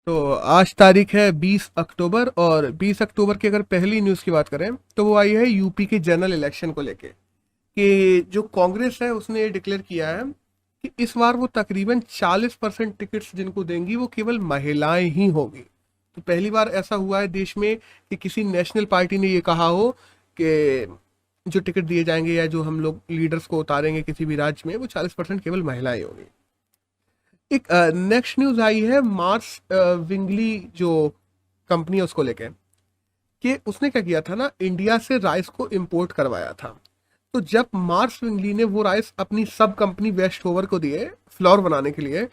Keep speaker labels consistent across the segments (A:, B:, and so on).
A: तो आज तारीख है 20 अक्टूबर और 20 अक्टूबर की अगर पहली न्यूज़ की बात करें तो वो आई है यूपी के जनरल इलेक्शन को लेके कि जो कांग्रेस है उसने ये डिक्लेयर किया है कि इस बार वो तकरीबन 40% टिकट्स जिनको देंगी वो केवल महिलाएं ही होगी। तो पहली बार ऐसा हुआ है देश में कि किसी नेशनल पार्टी ने ये कहा हो कि जो टिकट दिए जाएंगे या जो हम लोग लीडर्स को उतारेंगे किसी भी राज्य में वो 40% केवल महिलाएं होंगी। एक नेक्स्ट न्यूज आई है मार्स विंगली जो कंपनी है उसको लेके कि उसने क्या किया था ना, इंडिया से राइस को इंपोर्ट करवाया था। तो जब मार्स विंगली ने वो राइस अपनी सब कंपनी वेस्ट ओवर को दिए फ्लोर बनाने के लिए,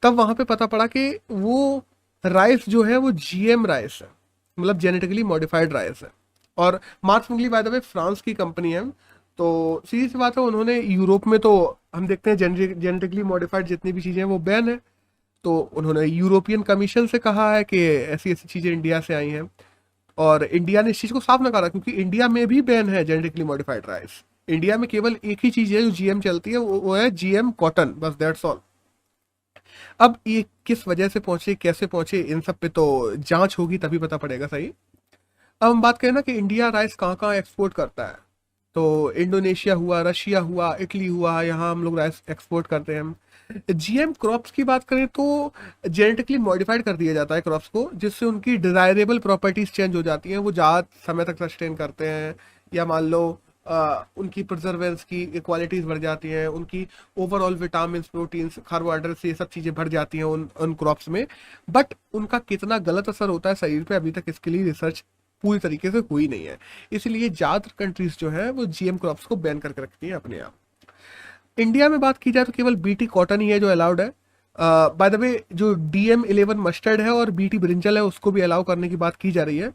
A: तब वहां पे पता पड़ा कि वो राइस जो है वो जीएम राइस है, मतलब जेनेटिकली मॉडिफाइड राइस है। और Mars Wingly by the way France की कंपनी है। तो सीधी सी बात है, उन्होंने यूरोप में तो हम देखते हैं जेनेटिकली मॉडिफाइड जितनी भी चीज़ें हैं वो बैन है। तो उन्होंने यूरोपियन कमीशन से कहा है कि ऐसी ऐसी चीज़ें इंडिया से आई हैं, और इंडिया ने इस चीज़ को साफ नकारा क्योंकि इंडिया में भी बैन है जेनेटिकली मॉडिफाइड राइस। इंडिया में केवल एक ही चीज़ है जो जीएम चलती है, वो है जीएम कॉटन, बस दैट्स ऑल। अब ये किस वजह से पहुंचे, कैसे पहुंचे, इन सब पे तो जांच होगी तभी पता पड़ेगा सही। अब हम बात करें ना कि इंडिया राइस कहाँ कहाँ एक्सपोर्ट करता है, तो इंडोनेशिया हुआ, रशिया हुआ, इटली हुआ, यहाँ हम लोग राइस एक्सपोर्ट करते हैं। जीएम क्रॉप्स की बात करें तो जेनेटिकली मॉडिफाइड कर दिया जाता है क्रॉप्स को, जिससे उनकी डिजायरेबल प्रॉपर्टीज चेंज हो जाती हैं, वो ज़्यादा समय तक सस्टेन करते हैं। या मान लो उनकी प्रिजर्वेंस की क्वालिटीज बढ़ जाती हैं, उनकी ओवरऑल विटामिन, प्रोटीन्स, कार्बोहाइड्रेट्स, ये सब चीज़ें बढ़ जाती हैं उन क्रॉप्स में। बट उनका कितना गलत असर होता है शरीर पे, अभी तक इसके लिए रिसर्च पूरी तरीके से हुई नहीं है। इसलिए ज़्यादातर कंट्रीज जो है वो जीएम क्रॉप्स को बैन करके रखती हैं अपने यहाँ। इंडिया में बात की जाए तो केवल बीटी कॉटन ही है जो अलाउड है। बाय द वे जो DM11 मस्टर्ड है और बीटी ब्रिंजल है उसको भी अलाउ करने की बात की जा रही है।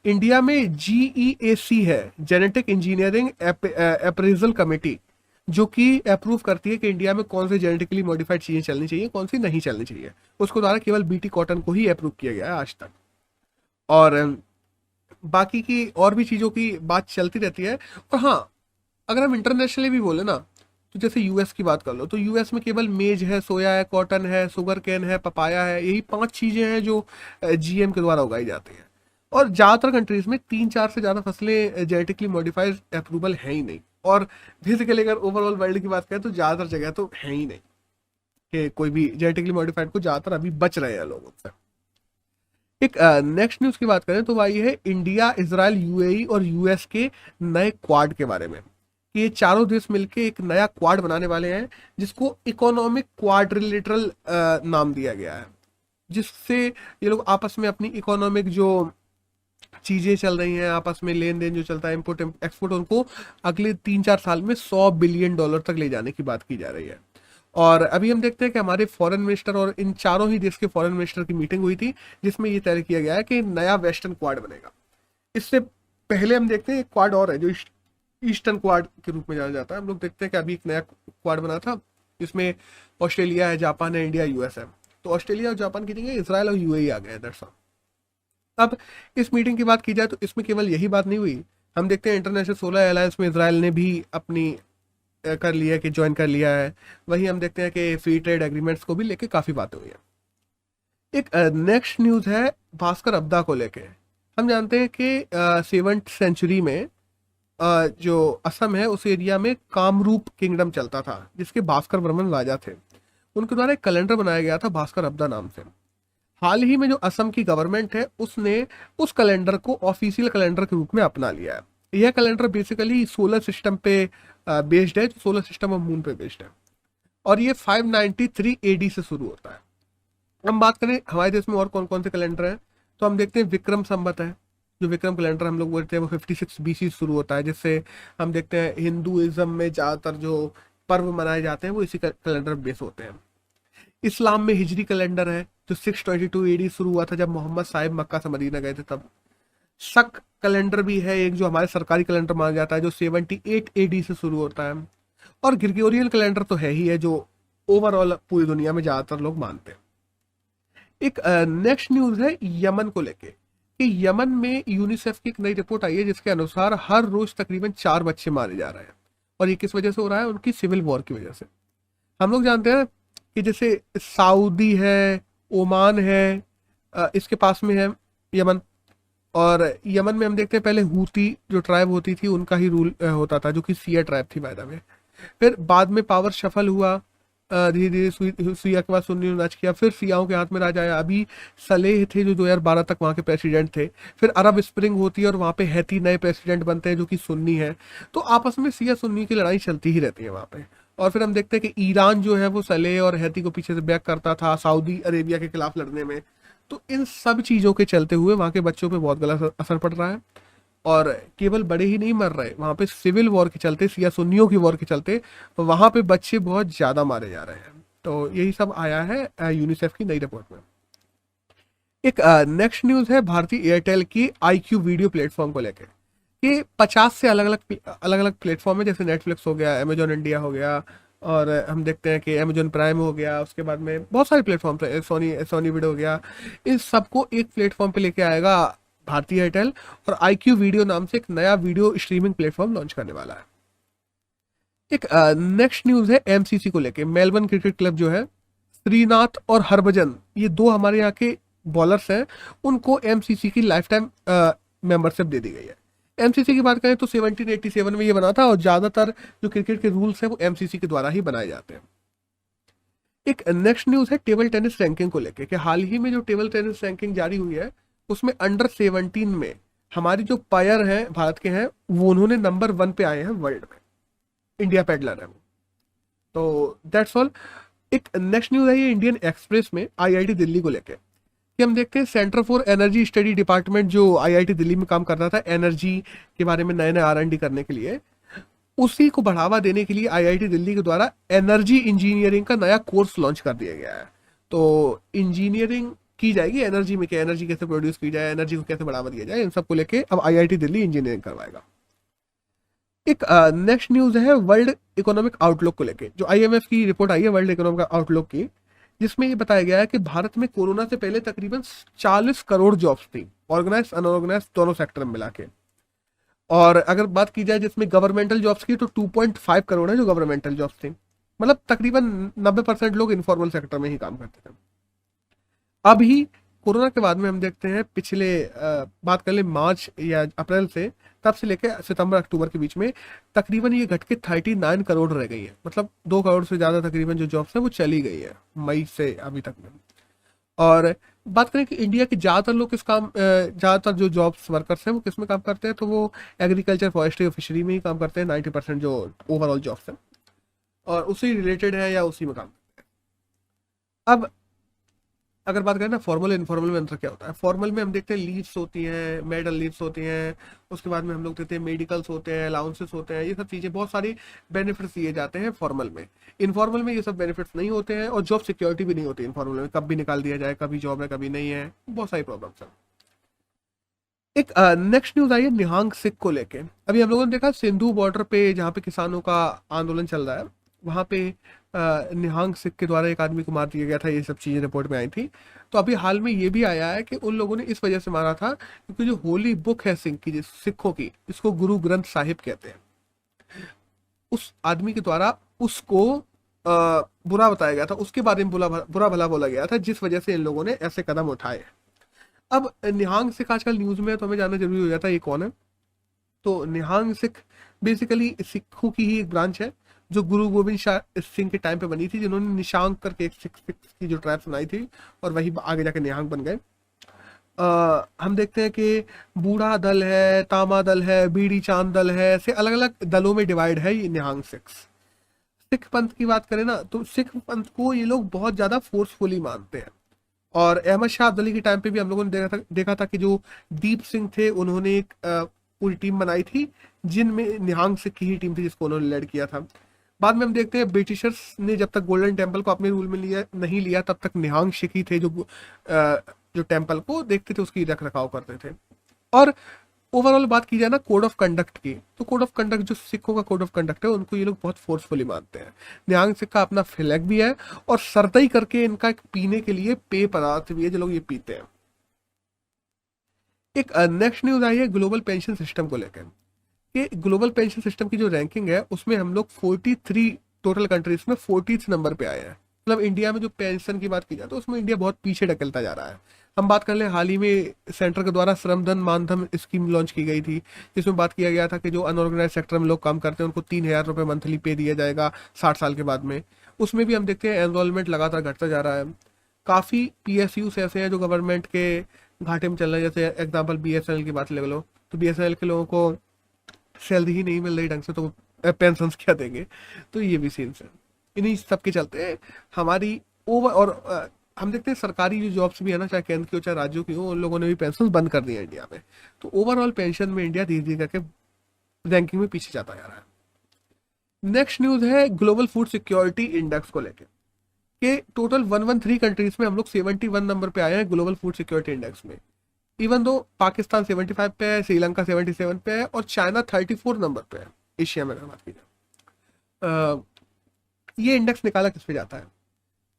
A: इंडिया में GEAC है, जेनेटिक इंजीनियरिंग अप्रेजल कमेटी, जो कि अप्रूव करती है कि इंडिया में कौन सी जेनेटिकली मॉडिफाइड चीज़ें चलनी चाहिए, कौन सी नहीं चलनी चाहिए। उसको द्वारा केवल बीटी कॉटन को ही अप्रूव किया गया है आज तक। और बाकी की और भी चीज़ों की बात चलती रहती है। और हाँ, अगर हम इंटरनेशनली भी बोले ना, तो जैसे यूएस की बात कर लो तो यूएस में केवल मेज है, सोया है, कॉटन है, शुगर केन है, पपाया है, यही 5 चीजें हैं जो जीएम के द्वारा उगाई जाती हैं। और ज्यादातर कंट्रीज में 3-4 से ज्यादा फसलें जेनेटिकली मॉडिफाइड अप्रूवल है ही नहीं। और बेसिकली अगर ओवरऑल वर्ल्ड की बात करें तो ज्यादातर जगह तो है ही नहीं कि कोई भी जेनेटिकली मॉडिफाइड को ज्यादातर अभी बच रहे हैं लोग उससे। एक नेक्स्ट न्यूज की बात करें तो भाई है इंडिया, इजराइल, यूएई और यूएस के नए क्वाड के बारे में। कि ये चारों देश मिलके एक नया क्वाड बनाने वाले हैं जिसको इकोनॉमिक क्वाड्रिलेटरल नाम दिया गया है, जिससे ये लोग आपस में अपनी इकोनॉमिक जो चीजें चल रही हैं, आपस में लेन देन जो चलता है, इम्पोर्ट एक्सपोर्ट, उनको अगले 3-4 साल में $100 बिलियन तक ले जाने की बात की जा रही है। और अभी हम देखते हैं कि हमारे फॉरेन मिनिस्टर और इन चारों ही देश के फॉरेन मिनिस्टर की मीटिंग हुई थी जिसमें ये तय किया गया है कि नया वेस्टर्न क्वाड बनेगा। इससे पहले हम देखते हैं एक क्वाड और है जो ईस्टर्न क्वाड के रूप में जाना जाता है। हम लोग देखते हैं कि अभी एक नया क्वाड बना था जिसमें ऑस्ट्रेलिया है, जापान है, इंडिया, यूएस है। तो ऑस्ट्रेलिया और जापान की जगह इसराइल और यूएई आ गए, दैट्स ऑल। अब इस मीटिंग की बात की जाए तो इसमें केवल यही बात नहीं हुई। हम देखते हैं इंटरनेशनल सोलर अलायंस में इसराइल ने भी अपनी कर लिया कि ज्वाइन कर लिया है। वहीं हम देखते हैं कि फ्री ट्रेड एग्रीमेंट्स को भी लेके काफ़ी बातें हुई हैं। एक नेक्स्ट न्यूज़ है भास्कर अब्दा को लेके। हम जानते हैं कि 7th सेंचुरी में जो असम है उस एरिया में कामरूप किंगडम चलता था जिसके भास्कर वर्मन राजा थे। उनके द्वारा एक कैलेंडर बनाया गया था भास्कर अब्दा नाम से। हाल ही में जो असम की गवर्नमेंट है उसने उस कैलेंडर को ऑफिशियल कैलेंडर के रूप में अपना लिया है। यह कैलेंडर बेसिकली सोलर सिस्टम पे बेस्ड है, जो सोलर सिस्टम ऑफ मून पे बेस्ड है। और ये 593 AD से शुरू होता है। हम बात करें हमारे देश में और कौन कौन से कैलेंडर हैं, तो हम देखते हैं विक्रम संवत है। जो विक्रम कैलेंडर हम लोग बोलते हैं वो 56 BC शुरू होता है, जिससे हम देखते हैं हिंदुइज्म में ज़्यादातर जो पर्व मनाए जाते हैं वो इसी कैलेंडर बेस होते हैं। इस्लाम में हिजरी कैलेंडर है जो 622 AD शुरू हुआ था जब मोहम्मद साहिब मक्का से मदीना गए थे तब। शक कैलेंडर भी है एक जो हमारे सरकारी कैलेंडर माना जाता है जो 78 AD से शुरू होता है। और ग्रिगोरियन कैलेंडर तो है ही है जो ओवरऑल पूरी दुनिया में ज़्यादातर लोग मानते हैं। एक नेक्स्ट न्यूज़ है यमन को लेके कि यमन में यूनिसेफ की एक नई रिपोर्ट आई है जिसके अनुसार हर रोज तकरीबन 4 बच्चे मारे जा रहे हैं। और ये किस वजह से हो रहा है? उनकी सिविल वॉर की वजह से। हम लोग जानते हैं कि जैसे सऊदी है, ओमान है, इसके पास में है यमन। और यमन में हम देखते हैं पहले हूती जो ट्राइब होती थी उनका ही रूल होता था, जो कि सिया ट्राइब थी बाय द वे। फिर बाद में पावर शफल हुआ, धीरे धीरे सिया के बाद सुन्नी ने राज किया, फिर सियाओं के हाथ में राज आया। अभी सलेह थे जो 2012 तक वहाँ के प्रेसिडेंट थे। फिर अरब स्प्रिंग होती है और वहाँ पे हैती नए प्रेसिडेंट बनते हैं जो कि सुन्नी है। तो आपस में सिया सुन्नी की लड़ाई चलती ही रहती है वहाँ पे। और फिर हम देखते हैं कि ईरान जो है वो सलेह और हैती को पीछे से बैक करता था सऊदी अरेबिया के खिलाफ लड़ने में। तो इन सब चीज़ों के चलते हुए वहाँ के बच्चों पे बहुत गलत असर पड़ रहा है। और केवल बड़े ही नहीं मर रहे, वहाँ पे सिविल वॉर के चलते, सिया सुन्नियों की वॉर के चलते वहाँ पे बच्चे बहुत ज़्यादा मारे जा रहे हैं। तो यही सब आया है यूनिसेफ की नई रिपोर्ट में। एक नेक्स्ट न्यूज़ है भारतीय एयरटेल की IQ वीडियो प्लेटफॉर्म को लेकर कि 50 से अलग अलग प्लेटफॉर्म है, जैसे नेटफ्लिक्स हो गया, अमेजोन इंडिया हो गया, और हम देखते हैं कि अमेजोन प्राइम हो गया, उसके बाद में बहुत सारे प्लेटफॉर्म है, सोनी वीडियो हो गया। इन सबको एक प्लेटफॉर्म पे लेके आएगा भारतीय एयरटेल, और IQ वीडियो नाम से एक नया वीडियो स्ट्रीमिंग प्लेटफॉर्म लॉन्च करने वाला है। एक नेक्स्ट न्यूज़ है MCC को लेके। मेलबर्न क्रिकेट क्लब जो है, श्रीनाथ और हरभजन, ये दो हमारे यहाँ के बॉलर्स हैं, उनको MCC की लाइफ टाइम मेंबरशिप दे दी गई है। MCC की बात करें तो 1787 में ये बना था, और ज़्यादातर जो क्रिकेट के रूल्स हैं वो MCC के द्वारा ही बनाए जाते हैं। एक नेक्स्ट न्यूज़ है टेबल टेनिस रैंकिंग को लेके कि हाल ही में जो टेबल टेनिस रैंकिंग जारी हुई है उसमें अंडर 17 में हमारी जो पायर हैं भारत के हैं वो उन्होंने नंबर 1 पे आए हैं वर्ल्ड में। इंडिया पेडलर है वो। तो दैट्स ऑल। एक नेक्स्ट न्यूज़ है ये इंडियन एक्सप्रेस में IIT दिल्ली को लेके कि हम देखते हैं centre for energy study department जो IIT दिल्ली में काम करता था एनर्जी के बारे में नए नए R&D करने के लिए, उसी को बढ़ावा देने के लिए IIT दिल्ली के द्वारा एनर्जी इंजीनियरिंग का नया कोर्स लॉन्च कर दिया गया है। तो इंजीनियरिंग की जाएगी एनर्जी में, क्या एनर्जी कैसे प्रोड्यूस की जाए, एनर्जी को कैसे बढ़ावा दिया जाए, इन सब को लेके अब IIT दिल्ली इंजीनियरिंग करवाएगा। एक नेक्स्ट न्यूज़ है वर्ल्ड इकोनॉमिक आउटलुक को लेके, जो IMF की रिपोर्ट आई है वर्ल्ड इकोनॉमिक आउटलुक की, जिसमें ये बताया गया है कि भारत में कोरोना से पहले तकरीबन 40 करोड़ जॉब्स थी, ऑर्गेनाइज अनऑर्गेनाइज दोनों सेक्टर में मिला के। और अगर बात की जाए जिसमें गवर्नमेंटल जॉब्स की तो 2.5 करोड़ है जो गवर्नमेंटल जॉब्स थी। मतलब तकरीबन 90% लोग इनफॉर्मल सेक्टर में ही काम करते थे। अभी कोरोना के बाद में हम देखते हैं पिछले बात कर ले मार्च या अप्रैल से, तब से लेकर सितंबर अक्टूबर के बीच में तकरीबन ये घट के 39 करोड़ रह गई है। मतलब 2 करोड़ से ज़्यादा तकरीबन जो जॉब्स हैं वो चली गई है मई से अभी तक में। और बात करें कि इंडिया के ज़्यादातर लोग किस काम, ज़्यादातर जो जॉब्स वर्कर्स हैं वो किस में काम करते हैं, तो वो एग्रीकल्चर, फॉरेस्ट्री और फिशरी में ही काम करते हैं। 90% जो ओवरऑल जॉब्स हैं और उसी रिलेटेड है या उसी में काम करते हैं। अब अगर बात करें ना फॉर्मल इनफॉर्मल में अंतर क्या होता है। फॉर्मल में हम देखते हैं लीव्स होती हैं, मेडल लीव्स होती हैं, उसके बाद में हम लोग देखते हैं मेडिकल्स होते हैं, अलाउंसेस होते हैं, ये सब चीज़ें, बहुत सारी बेनिफिट्स दिए जाते हैं फॉर्मल में। इनफॉर्मल में ये सब बेनिफिट्स नहीं होते हैं और जॉब सिक्योरिटी भी नहीं होती इनफॉर्मल में, कब भी निकाल दिया जाए, कभी जॉब है कभी नहीं है, बहुत सारी प्रॉब्लम्स हैं। एक नेक्स्ट न्यूज़ आई है निहंग सिख को लेके। अभी हम लोगों ने देखा सिंधु बॉर्डर पे जहाँ पे किसानों का आंदोलन चल रहा है, वहाँ पे निहंग सिख के द्वारा एक आदमी को मार दिया गया था, ये सब चीज़ें रिपोर्ट में आई थी। तो अभी हाल में ये भी आया है कि उन लोगों ने इस वजह से मारा था क्योंकि जो होली बुक है सिख की, सिखों की, इसको गुरु ग्रंथ साहिब कहते हैं, उस आदमी के द्वारा उसको बुरा बताया गया था, उसके बारे में बुरा भला बोला गया था, जिस वजह से इन लोगों ने ऐसे कदम उठाए। अब निहंग सिख आजकल न्यूज़ में है तो हमें जानना जरूरी हो जाता है ये कौन है। तो निहंग सिख बेसिकली सिखों की ही एक ब्रांच है जो गुरु गोविंद सिंह के टाइम पे बनी थी, जिन्होंने निशांग करके एक सिख की जो ट्राइब्स बनाई थी और वही आगे जाके निहंग बन गए। हम देखते हैं कि बूढ़ा दल है, तामा दल है, बीड़ी चांद दल है, ऐसे अलग अलग दलों में डिवाइड है ये निहंग सिख्स। सिख पंथ की बात करें ना तो सिख पंथ को ये लोग बहुत ज़्यादा फोर्सफुली मानते हैं। और अहमद शाह अब्दाली के टाइम पे भी हम लोगों ने देखा था कि जो दीप सिंह थे उन्होंने एक पूरी टीम बनाई थी जिनमें निहंग सिख की ही टीम थी जिसको उन्होंने लीड किया था। बाद में हम देखते हैं ब्रिटिशर्स ने जब तक गोल्डन टेम्पल को अपने रूल में नहीं लिया तब तक निहंग सिख ही थे जो टेम्पल को देखते थे, उसकी रख रखाव करते थे। और ओवरऑल बात की जाए ना कोड ऑफ कंडक्ट की, तो कोड ऑफ कंडक्ट जो सिखों का कोड ऑफ कंडक्ट है उनको ये लोग बहुत फोर्सफुली मानते हैं। निहंग सिख का अपना फ्लैग भी है और सरदई करके इनका एक पीने के लिए पेय पदार्थ भी है जो लोग ये पीते हैं। एक नेक्स्ट न्यूज आई है ग्लोबल पेंशन सिस्टम को लेकर कि ग्लोबल पेंशन सिस्टम की जो रैंकिंग है उसमें हम लोग 43 टोटल कंट्रीज में 40th नंबर पे आए हैं। मतलब इंडिया में जो पेंशन की बात की जाए तो उसमें इंडिया बहुत पीछे ढकेलता जा रहा है। हम बात कर ले, हाल ही में सेंटर के द्वारा श्रमधन मानधन स्कीम लॉन्च की गई थी, जिसमें बात किया गया था कि जो अनऑर्गेनाइज सेक्टर में लोग काम करते हैं उनको 3,000 रुपये मंथली पे दिया जाएगा 60 साल के बाद में। उसमें भी हम देखते हैं एनरोलमेंट लगातार घटता जा रहा है। काफ़ी PSUs ऐसे हैं जो गवर्नमेंट के घाटे में चल रहे हैं, जैसे एग्जाम्पल BSNL की बात ले लो, तो BSNL के लोगों को सैलरी ही नहीं मिल रही ढंग से, तो पेंशन क्या देंगे। तो ये भी सीन्स है। इन्हीं सब के चलते हमारी ओवर और हम देखते हैं सरकारी जो जॉब्स भी है ना, चाहे केंद्र की हो चाहे राज्यों की हो, उन लोगों ने भी पेंशन बंद कर दी है इंडिया में। तो ओवरऑल पेंशन में इंडिया धीरे धीरे करके रैंकिंग में पीछे जाता जा रहा है। नेक्स्ट न्यूज है ग्लोबल फूड सिक्योरिटी इंडेक्स को लेकर कि टोटल 113 कंट्रीज में हम लोग 71 नंबर पे आए हैं ग्लोबल फूड सिक्योरिटी इंडेक्स में। इवन दो पाकिस्तान 75 पे है, श्रीलंका 77 पे है और चाइना 34 नंबर पे है एशिया में अगर बात की जाए। ये इंडेक्स निकाला किस पे जाता है?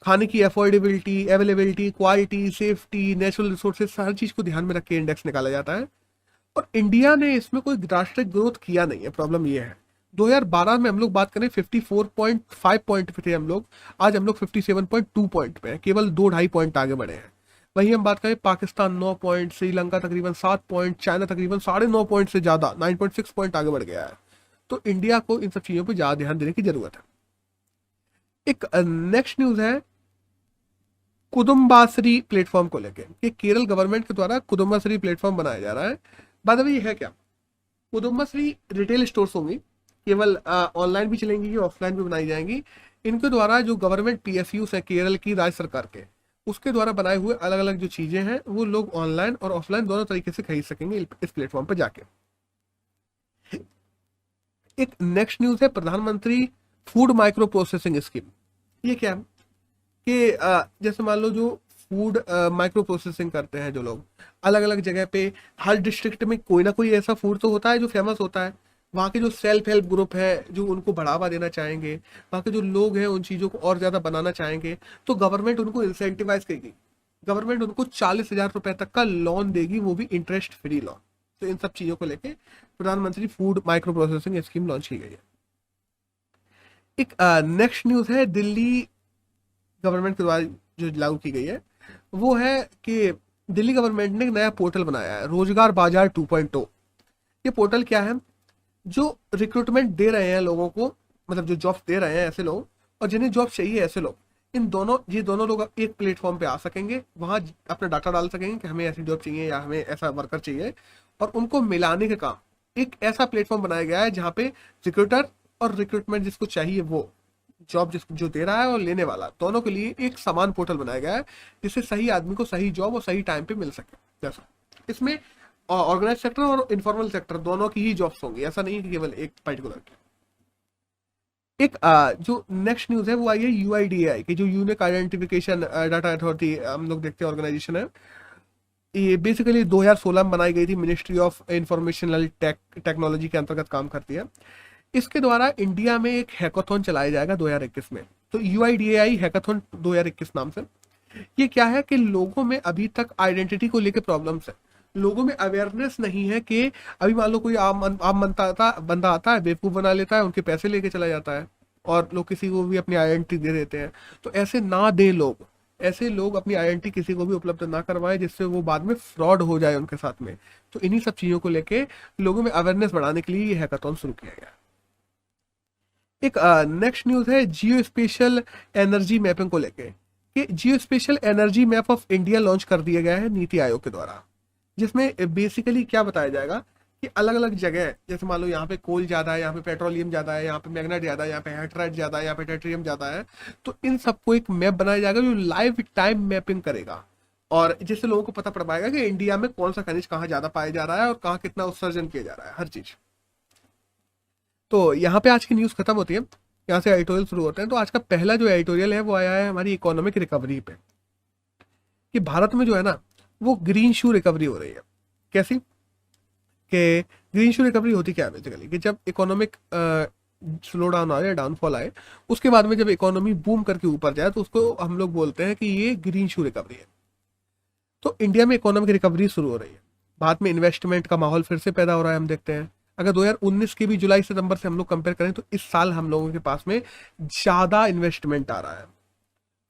A: खाने की affordability, availability, quality, safety, natural resources, हर चीज को ध्यान में रख के इंडेक्स निकाला जाता है। और इंडिया ने इसमें कोई ड्रास्टिक ग्रोथ किया नहीं है। प्रॉब्लम ये है 2012 में हम लोग बात करें 54.5 पॉइंट पे थे हम लोग, आज हम लोग 57.2 पॉइंट पे हैं, केवल 2-2.5 पॉइंट आगे बढ़े हैं। वहीं हम बात करें पाकिस्तान 9 पॉइंट, श्रीलंका तकरीबन 7 पॉइंट, चाइना तकरीबन 9.5 पॉइंट से ज्यादा 9.6 पॉइंट आगे बढ़ गया है। तो इंडिया को इन सब चीजों पर ज्यादा ध्यान देने की जरूरत है। एक नेक्स्ट न्यूज है कुदुम्बाश्री प्लेटफॉर्म को लेकर कि केरल गवर्नमेंट के द्वारा कुदुम्बाश्री प्लेटफॉर्म बनाया जा रहा है। बात अभी है क्या, कुदुम्बाश्री रिटेल स्टोर्स होंगी, केवल ऑनलाइन भी चलेंगी कि ऑफलाइन भी बनाई जाएंगी। इनके द्वारा जो गवर्नमेंट PSUs है केरल की राज्य सरकार के, उसके द्वारा बनाए हुए अलग अलग जो चीजें हैं वो लोग ऑनलाइन और ऑफलाइन दोनों तरीके से खरीद सकेंगे इस प्लेटफॉर्म पर जाके। एक नेक्स्ट न्यूज है प्रधानमंत्री फूड माइक्रो प्रोसेसिंग स्कीम। ये क्या है कि जैसे मान लो जो फूड माइक्रो प्रोसेसिंग करते हैं जो लोग अलग अलग जगह पे, हर डिस्ट्रिक्ट में कोई ना कोई ऐसा फूड तो होता है जो फेमस होता है। वहाँ के जो सेल्फ हेल्प ग्रुप है जो उनको बढ़ावा देना चाहेंगे, वहाँ के जो लोग हैं उन चीज़ों को और ज़्यादा बनाना चाहेंगे, तो गवर्नमेंट उनको इंसेंटिवाइज करेगी। गवर्नमेंट उनको 40,000 रुपए तक का लोन देगी, वो भी इंटरेस्ट फ्री लोन। तो इन सब चीज़ों को लेके प्रधानमंत्री food micro processing scheme launch की गई है। एक नेक्स्ट न्यूज़ है दिल्ली गवर्नमेंट के द्वारा जो लागू की गई है, वो है कि दिल्ली गवर्नमेंट ने एक नया पोर्टल बनाया है, रोजगार बाजार 2.0। ये पोर्टल क्या है, जो रिक्रूटमेंट दे रहे हैं लोगों को, मतलब जो जॉब दे रहे हैं ऐसे लोग और जिन्हें जॉब चाहिए ऐसे लोग, ये दोनों लोग एक प्लेटफॉर्म पे आ सकेंगे, वहां अपना डाटा डाल सकेंगे कि हमें ऐसी जॉब चाहिए या हमें ऐसा वर्कर चाहिए, और उनको मिलाने का काम एक ऐसा प्लेटफॉर्म बनाया गया है जहाँ पे रिक्रूटर और रिक्रूटमेंट जिसको चाहिए वो जॉब जो दे रहा है और लेने वाला दोनों के लिए एक समान पोर्टल बनाया गया है, जिससे सही आदमी को सही जॉब और सही टाइम पे मिल सके। जैसा इसमें ऑर्गेनाइज सेक्टर और इनफॉर्मल सेक्टर दोनों की ही जॉब्स होंगी, ऐसा नहीं कि केवल एक पर्टिकुलर की। एक जो नेक्स्ट न्यूज है वो आई है UIDAI की, जो यूनिक आइडेंटिफिकेशन डाटा अथॉरिटी हम लोग देखते हैं ऑर्गेनाइजेशन है। ये बेसिकली 2016 में बनाई गई थी, मिनिस्ट्री ऑफ इंफॉर्मेशनल टेक्नोलॉजी के अंतर्गत काम करती है। इसके द्वारा इंडिया में एक हैकाथॉन चलाया जाएगा 2021 में, तो UIDAI हैकाथॉन 2021 नाम से। ये क्या है कि लोगों में अभी तक आइडेंटिटी को लेकर प्रॉब्लम्स है, लोगों में अवेयरनेस नहीं है कि अभी मान लो कोई आम बंदा आता है, बेवकूफ़ बना लेता है, उनके पैसे लेके चला जाता है और लोग किसी को भी अपनी आइडेंटिटी दे देते हैं। तो ऐसे ना दें लोग, ऐसे लोग अपनी आइडेंटिटी किसी को भी उपलब्ध ना करवाएं जिससे वो बाद में फ्रॉड हो जाए उनके साथ में। तो इन्हीं सब चीज़ों को लेके लोगों में अवेयरनेस बढ़ाने के लिए ये हैकाथॉन शुरू किया गया। एक नेक्स्ट न्यूज़ है जियो स्पेशल एनर्जी मैपिंग को लेके कि geospatial energy map of India launch कर दिया गया है नीति आयोग के द्वारा, जिसमें बेसिकली क्या बताया जाएगा कि अलग अलग जगह, जैसे मान लो यहाँ पे कोल ज़्यादा है, यहाँ पे पेट्रोलियम ज़्यादा है, यहाँ पे मैग्नेट ज़्यादा है, यहाँ पे हेट्राइट ज़्यादा है, यहाँ पे टेट्रियम ज़्यादा है, तो इन सबको एक मैप बनाया जाएगा जो लाइव टाइम मैपिंग करेगा, और जिससे लोगों को पता पड़ पाएगा कि इंडिया में कौन सा खनिज कहाँ ज़्यादा पाया जा रहा है और कहाँ कितना उत्सर्जन किया जा रहा है, हर चीज़। तो यहाँ पे आज की न्यूज़ खत्म होती है, यहाँ से एडिटोरियल शुरू होते हैं। तो आज का पहला जो एडिटोरियल है वो आया है हमारी इकोनॉमिक रिकवरी पे, कि भारत में जो है ना वो ग्रीन शू रिकवरी हो रही है। कैसी कि ग्रीन शू रिकवरी होती क्या है बेसिकली, कि जब इकोनॉमिक स्लो डाउन आए या डाउनफॉल आए, उसके बाद में जब इकोनॉमी बूम करके ऊपर जाए तो उसको हम लोग बोलते हैं कि ये ग्रीन शू रिकवरी है। तो इंडिया में इकोनॉमिक रिकवरी शुरू हो रही है, बाद में इन्वेस्टमेंट का माहौल फिर से पैदा हो रहा है। हम देखते हैं अगर 2019 के भी जुलाई सितंबर से हम लोग कंपेयर करें तो इस साल हम लोगों के पास में ज़्यादा इन्वेस्टमेंट आ रहा है।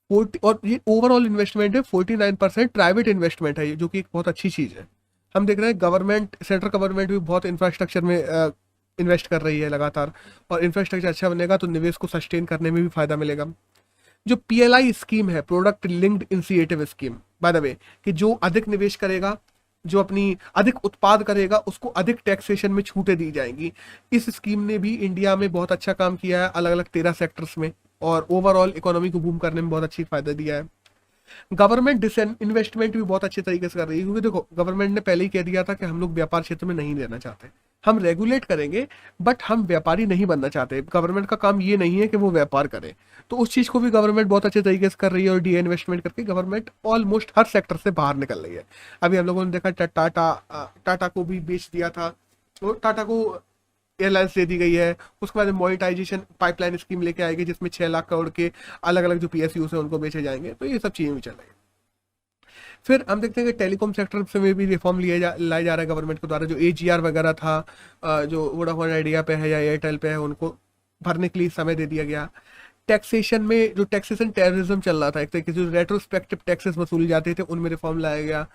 A: 40 और ये ओवरऑल इन्वेस्टमेंट है 49% प्राइवेट इन्वेस्टमेंट है ये, जो कि एक बहुत अच्छी चीज़ है। हम देख रहे हैं गवर्नमेंट, सेंट्रल गवर्नमेंट भी बहुत इंफ्रास्ट्रक्चर में इन्वेस्ट कर रही है लगातार, और इंफ्रास्ट्रक्चर अच्छा बनेगा तो निवेश को सस्टेन करने में भी फायदा मिलेगा। जो पीएलआई स्कीम है, product linked incentive scheme, by the way, कि जो अधिक निवेश करेगा, जो अपनी अधिक उत्पाद करेगा, उसको अधिक टैक्सेशन में छूटें दी जाएंगी। इस स्कीम ने भी इंडिया में बहुत अच्छा काम किया है अलग अलग 13 सेक्टर्स में, और ओवरऑल इकोनॉमी को बूम करने में बहुत अच्छी फायदा दिया है। गवर्नमेंट इन्वेस्टमेंट भी बहुत अच्छे तरीके से कर रही है, क्योंकि देखो गवर्नमेंट ने पहले ही कह दिया था कि हम लोग व्यापार क्षेत्र में नहीं लेना चाहते, हम रेगुलेट करेंगे बट हम व्यापारी नहीं बनना चाहते। गवर्नमेंट का काम ये नहीं है कि वो व्यापार करे, तो उस चीज को भी गवर्नमेंट बहुत अच्छे तरीके से कर रही है, और डी इन्वेस्टमेंट करके गवर्नमेंट ऑलमोस्ट हर सेक्टर से बाहर निकल रही है। अभी हम लोगों ने देखा टाटा को भी बेच दिया था, तो टाटा को एयरलाइंस दे दी गई है। उसके बाद मोनेटाइजेशन पाइपलाइन स्कीम लेके आएगी, जिसमें 6 लाख करोड़ के अलग अलग जो पीएसयू है उनको बेचे जाएंगे। तो ये सब चीजें भी चल रही है। फिर हम देखते हैं कि टेलीकॉम सेक्टर से में भी रिफॉर्म लाया जा रहा है गवर्नमेंट के द्वारा। जो एजीआर वगैरह था, जो वोडाफोन आइडिया पे है या एयरटेल पे है, उनको भरने के लिए समय दे दिया गया। टैक्सेशन में जो टैक्सेशन टेररिज्म चल रहा था, एक तरीके से जो रेट्रोस्पेक्टिव टैक्सेस वसूले जाते थे, उनमें रिफॉर्म लाया गया।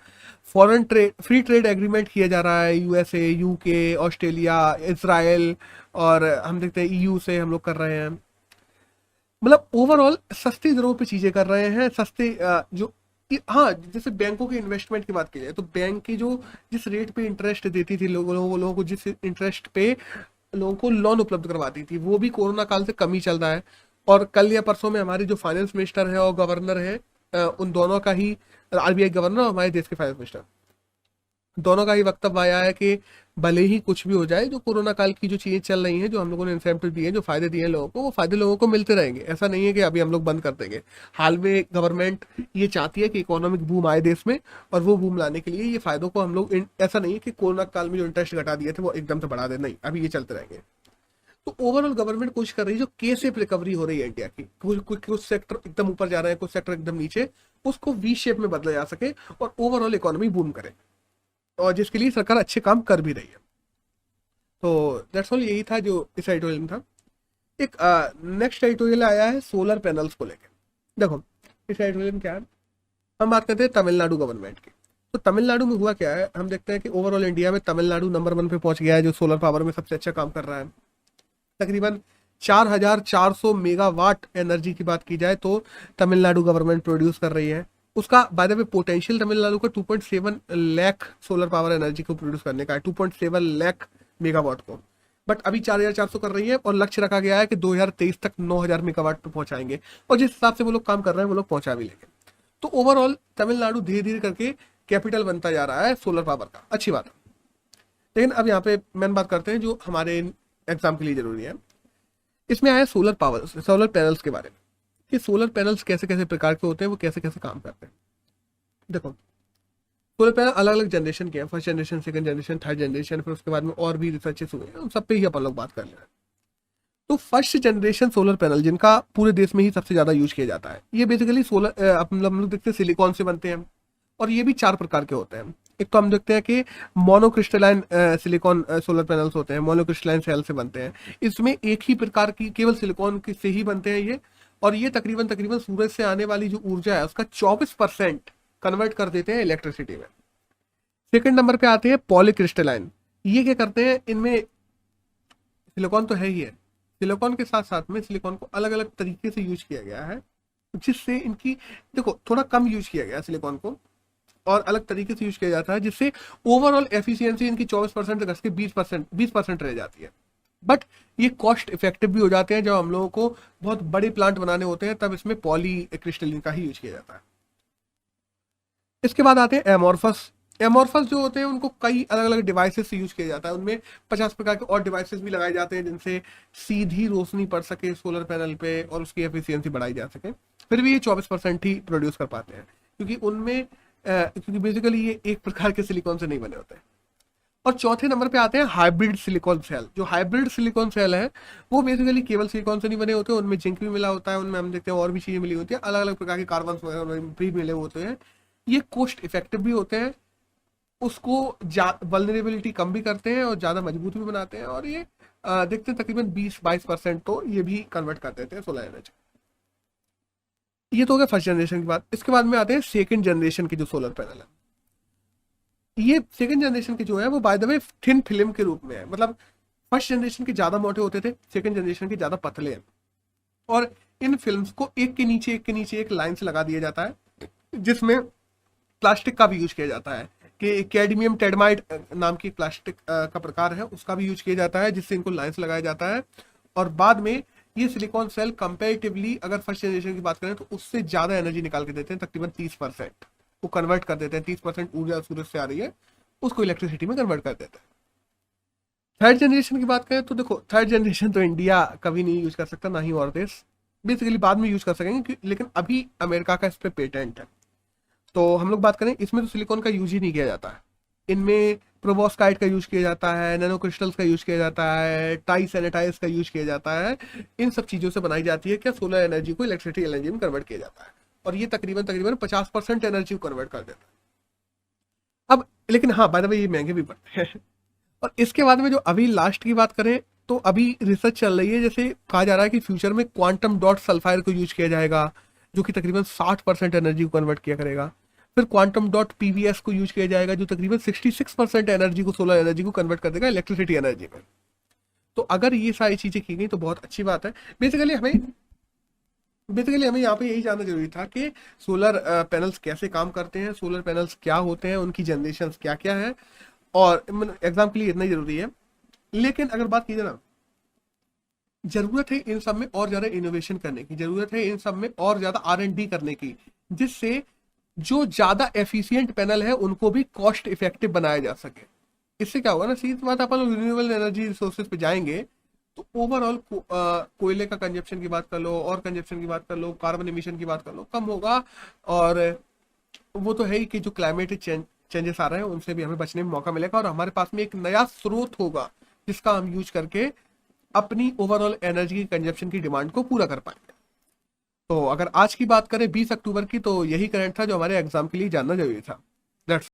A: Foreign trade, free trade agreement किया जा रहा है यूएसए, यूके, ऑस्ट्रेलिया, इसराइल, और हम देखते हैं ईयू से हम लोग कर रहे हैं। मतलब ओवरऑल सस्ती दरों पे चीजें कर रहे हैं, सस्ते जो हाँ, जैसे बैंकों के इन्वेस्टमेंट की बात की जाए तो बैंक की जो जिस रेट पे इंटरेस्ट देती थी लोगों को जिस इंटरेस्ट पे लोगों को लोन उपलब्ध करवाती थी, वो भी कोरोना काल से कम ही चल रहा है। और कल या परसों में हमारी जो फाइनेंस मिनिस्टर है और गवर्नर है, उन दोनों का ही, आरबीआई गवर्नर और हमारे देश के फाइनेंस मिनिस्टर, दोनों का ही वक्तव्य आया है कि भले ही कुछ भी हो जाए, जो कोरोना काल की जो चीजें चल रही हैं, जो हम लोगों ने इंसेंटिव दिए हैं, जो फायदे दिए हैं लोगों को, वो फायदे लोगों को मिलते रहेंगे। ऐसा नहीं है कि अभी हम लोग बंद कर देंगे। हाल में गवर्नमेंट ये चाहती है कि इकोनॉमिक बूम आए देश में, और वो बूम लाने के लिए ये फायदों को हम लोग, ऐसा नहीं है कि कोरोना काल में जो इंटरेस्ट घटा दिए थे वो एकदम से बढ़ा दे, नहीं, अभी ये चलते रहेंगे। तो ओवरऑल गवर्नमेंट कोशिश कर रही है जो के शेप रिकवरी हो रही है इंडिया की, कुछ सेक्टर एकदम ऊपर जा रहे हैं, कुछ सेक्टर एकदम नीचे, उसको वी शेप में बदला जा सके और ओवरऑल इकोनॉमी बूम करे, और जिसके लिए सरकार अच्छे काम कर भी रही है। तो दैट्स ऑल, यही था जो इस एडिटोरियल में था। एक नेक्स्ट एडिटोरियल आया है सोलर पैनल्स को लेकर। देखो इस एडिटोरियल में क्या है, हम बात करते हैं तमिलनाडु गवर्नमेंट की। तो तमिलनाडु में हुआ क्या है, हम देखते हैं कि ओवरऑल इंडिया में तमिलनाडु नंबर 1 पे पहुंच गया है, जो सोलर पावर में सबसे अच्छा काम कर रहा है। तकरीबन 4,400 मेगावाट एनर्जी की बात की जाए तो तमिलनाडु गवर्नमेंट प्रोड्यूस कर रही है। उसका by the way potential Tamil Nadu का 2.7 लाख सोलर पावर एनर्जी को प्रोड्यूस करने का है, 2.7 लाख मेगावाट को। बट अभी 4,400 कर रही है, और लक्ष्य रखा गया है कि 2023 तक 9,000 मेगावाट पे पहुंचाएंगे, और जिस हिसाब से वो लोग काम कर रहे हैं वो लोग पहुंचा भी लेंगे। तो ओवरऑल तमिलनाडु धीरे धीरे करके कैपिटल बनता जा रहा है सोलर पावर का, अच्छी बात है। लेकिन अब यहाँ पे मेन बात करते हैं जो हमारे एग्जाम के लिए जरूरी है। इसमें आया सोलर पावर, सोलर पैनल्स के बारे में, कि सोलर पैनल्स कैसे कैसे प्रकार के होते हैं, वो कैसे कैसे काम करते हैं। देखो सोलर पैनल अलग अलग जनरेशन के हैं, first generation, second generation, third generation, फिर उसके बाद में और भी रिसर्चेस हुए हैं, उन सब पे ही अपन लोग बात कर ले रहे हैं। तो फर्स्ट जनरेशन सोलर पैनल जिनका पूरे देश में ही सबसे ज्यादा यूज किया जाता है, ये बेसिकली सोलर हम लोग देखते हैं सिलिकॉन से बनते हैं, और ये भी 4 प्रकार के होते हैं। एक तो हम देखते हैं कि मोनोक्रिस्टलाइन सिलिकॉन सोलर पैनल्स होते हैं, मोनोक्रिस्टलाइन सेल से बनते हैं। इसमें एक ही प्रकार की केवल सिलिकॉन की से ही बनते हैं ये, और ये तकरीबन तकरीबन सूरज से आने वाली जो ऊर्जा है उसका 24% कन्वर्ट कर देते हैं इलेक्ट्रिसिटी में। सेकंड नंबर पे आते हैं पॉलीक्रिस्टलाइन। ये क्या करते हैं, इनमें सिलिकॉन तो है ही है, सिलिकॉन के साथ साथ में सिलिकॉन को अलग अलग तरीके से यूज किया गया है, जिससे इनकी, देखो थोड़ा कम यूज किया गया सिलिकॉन को और अलग तरीके से यूज किया जाता है, जिससे ओवरऑल एफिशिएंसी इनकी 24% घट के 20% रह जाती है। बट ये कॉस्ट इफेक्टिव भी हो जाते हैं। जब हम लोगों को बहुत बड़े प्लांट बनाने होते हैं तब इसमें पॉली क्रिस्टलिन का ही यूज किया जाता है। इसके बाद आते हैं एमोर्फस। एमोर्फस जो होते हैं उनको कई अलग अलग डिवाइसेस से यूज किया जाता है, उनमें 50 प्रकार के और डिवाइसेस भी लगाए जाते हैं जिनसे सीधी रोशनी पड़ सके सोलर पैनल पे और उसकी एफिशिएंसी बढ़ाई जा सके। फिर भी ये 24% ही प्रोड्यूस कर पाते हैं, क्योंकि उनमें क्योंकि बेसिकली ये एक प्रकार के सिलिकॉन से नहीं बने होते हैं। और चौथे नंबर पे आते हैं हाइब्रिड सिलिकॉन सेल। जो हाइब्रिड सिलिकॉन सेल है वो बेसिकली केवल सिलिकॉन से नहीं बने होते, उनमें जिंक भी मिला होता है, उनमें हम देखते हैं और भी चीजें मिली होती है, अलग अलग प्रकार के कार्बन भी मिले होते हैं। ये कॉस्ट इफेक्टिव भी होते हैं, उसको वल्नरेबिलिटी कम भी करते हैं और ज़्यादा मजबूत भी बनाते हैं, और ये देखते हैं तकरीबन 20-22% तो ये भी कन्वर्ट कर देते हैं सोलर एनर्जी। ये तो हो गया फर्स्ट जनरेशन की बात। इसके बाद में आते हैं सेकंड जनरेशन के जो सोलर पैनल है। ये सेकंड जनरेशन के जो है वो by the way thin film के रूप में है, मतलब फर्स्ट जनरेशन के ज्यादा मोटे होते थे, सेकंड जनरेशन के ज्यादा पतले हैं। और इन फिल्म्स को एक के नीचे एक के नीचे एक लाइन से लगा दिया जाता है, जिसमें प्लास्टिक का भी यूज किया जाता है कि कैडमियम टेडमाइट नाम की प्लास्टिक का प्रकार है, उसका भी यूज किया जाता है, जिससे इनको लाइन्स लगाया जाता है। और बाद में ये सिलिकॉन सेल कंपेरेटिवली अगर फर्स्ट जनरेशन की बात करें तो उससे ज्यादा एनर्जी निकाल के देते हैं, तकरीबन 30% वो कन्वर्ट कर देते हैं। 30% ऊर्जा सूरज से आ रही है उसको इलेक्ट्रिसिटी में कन्वर्ट कर देते हैं। थर्ड जनरेशन की बात करें तो देखो, थर्ड जनरेशन तो इंडिया कभी नहीं यूज कर सकता, ना ही और देश, बेसिकली बाद में यूज कर सकेंगे, लेकिन अभी अमेरिका का इस पर पेटेंट है। तो हम लोग बात करें इसमें तो सिलिकॉन का यूज ही नहीं किया जाता है। इनमें प्रोवोस्काइट का यूज किया जाता है, नैनो क्रिस्टल्स का यूज किया जाता है, टाई सैनिटाइज का यूज किया जाता है। इन सब चीजों से बनाई जाती है क्या, सोलर एनर्जी को इलेक्ट्रिसिटी एनर्जी में कन्वर्ट किया जाता है। और ये तकरीबन तकरीबन 50% एनर्जी को कन्वर्ट कर देता है। अब लेकिन हाँ, बाय द वे ये महंगे भी पड़ते हैं। और इसके बाद में जो अभी लास्ट की बात करें तो अभी रिसर्च चल रही है, जैसे कहा जा रहा है कि फ्यूचर में क्वांटम डॉट सल्फायर को यूज किया जाएगा, जो कि तकरीबन 60% एनर्जी को कन्वर्ट किया करेगा। फिर क्वांटम डॉट पीवीएस को यूज किया जाएगा, जो तकरीबन 66% एनर्जी को, सोलर एनर्जी को कन्वर्ट कर देगा इलेक्ट्रिसिटी एनर्जी में। तो अगर ये सारी चीजें की गई तो बहुत अच्छी बात है। बेसिकली हमें यहाँ पे यही जानना जरूरी था कि सोलर पैनल्स कैसे काम करते हैं, सोलर पैनल्स क्या होते हैं, उनकी जनरेशन क्या क्या है, और एग्जाम के लिए इतना ही जरूरी है। लेकिन अगर बात की जाए ना, जरूरत है इन सब में और ज्यादा इनोवेशन करने की, जरूरत है इन सब में और ज्यादा R&D करने की, जिससे जो ज्यादा एफिशिएंट पैनल है उनको भी कॉस्ट इफेक्टिव बनाया जा सके। इससे क्या होगा ना, सीधी बात, अपन रिन्यूएबल एनर्जी रिसोर्सेज पे जाएंगे तो ओवरऑल कोयले का कंजप्शन की बात कर लो, और कंजप्शन की बात कर लो, कार्बन एमिशन की बात कर लो, कम होगा। और वो तो है ही कि जो क्लाइमेट चेंजेस आ रहे हैं उनसे भी हमें बचने में मौका मिलेगा, और हमारे पास में एक नया स्रोत होगा जिसका हम यूज करके अपनी ओवरऑल एनर्जी की कंजप्शन की डिमांड को पूरा कर पाएंगे। तो अगर आज की बात करें 20 अक्टूबर की, तो यही करंट था जो हमारे एग्जाम के लिए जानना जरूरी था। That's